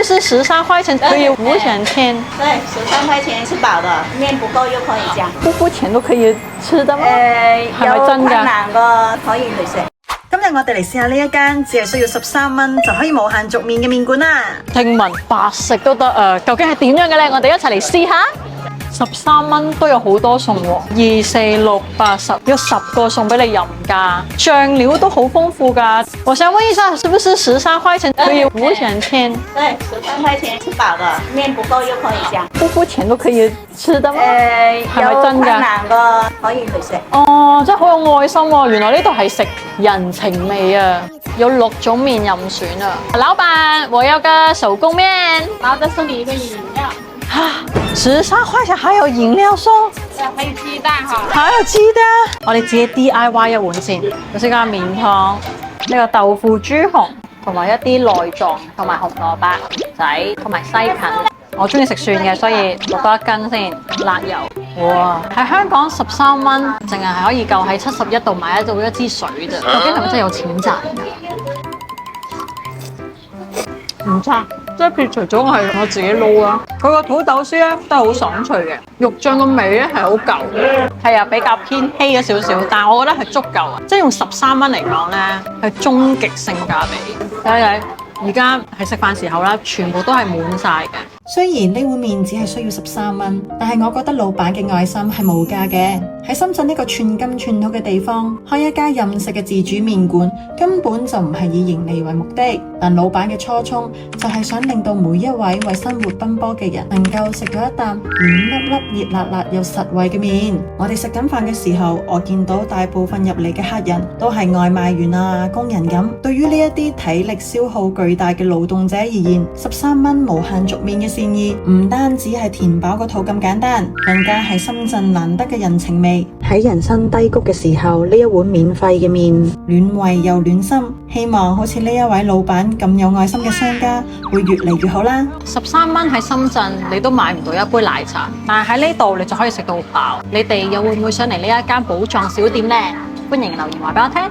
是13塊錢可以無限添？對，13塊錢吃飽的，麵不夠又可以加。不付錢都可以吃的嗎？有困難個可以去食。今日我哋嚟試下呢一間只係需要13蚊就可以無限續麵嘅麵館啦。聽聞白食都得究竟係點樣嘅咧？我哋一齊嚟試下。13蚊都有好多餸喎，2、4、6、8、10，有10個餸俾你任㗎，醬料都好豐富㗎。我想問一下，是不是13塊錢可以無限添？對，13塊錢吃飽的，麵不夠又可以加。不付錢都可以吃的嗎？有困難個可以去食。哦，真係好有愛心喎！原來呢度係食人情味啊！有6種麵任選啊！老闆，我要個手工麵，然後再送你一個飲料。13塊錢還有飲料送，對，還有雞蛋哈。還有雞蛋，我哋自己 DIY 一碗先。有先加麵湯，呢個豆腐豬紅，同埋一啲內臟，同埋紅蘿蔔仔，同埋西芹。我中意食蒜嘅，所以落多1斤先。辣油，哇！喺香港13蚊，淨係可以夠喺71度買到一支水啫。究竟係咪真係有錢賺㗎？唔差。即係撇除咗我係我自己撈啦，佢個土豆絲咧都係好爽脆嘅，肉醬個味咧係好夠，係啊比較偏稀咗少少，但係我覺得係足夠啊！即係用13蚊嚟講咧係終極性價比。睇睇而家係食飯時候啦，全部都係滿晒嘅。雖然呢碗麵只係需要13蚊，但係我覺得老闆嘅愛心係無價嘅。喺深圳呢個寸金寸土嘅地方，開一家任食嘅自主麵館，根本就唔係以盈利為目的。但老闆嘅初衷就係想令到每一位為生活奔波嘅人，能夠食到一啖軟粒粒、熱辣辣又實惠嘅麵。我哋食緊飯嘅時候，我見到大部分入嚟嘅客人都係外賣員啊、工人咁。對於呢一啲體力消耗巨大嘅勞動者而言，13蚊無限續麵嘅善意唔單止係填飽個肚咁簡單，更加係深圳難得嘅人情味。喺人生低谷嘅時候，呢一碗免費嘅麵暖胃又暖心。希望好似呢一位老闆咁有愛心嘅商家會越嚟越好啦。13蚊喺深圳你都買唔到一杯奶茶，但係喺呢度你就可以食到飽。你哋又會唔會上嚟呢一間寶藏小店呢？歡迎留言話俾我聽。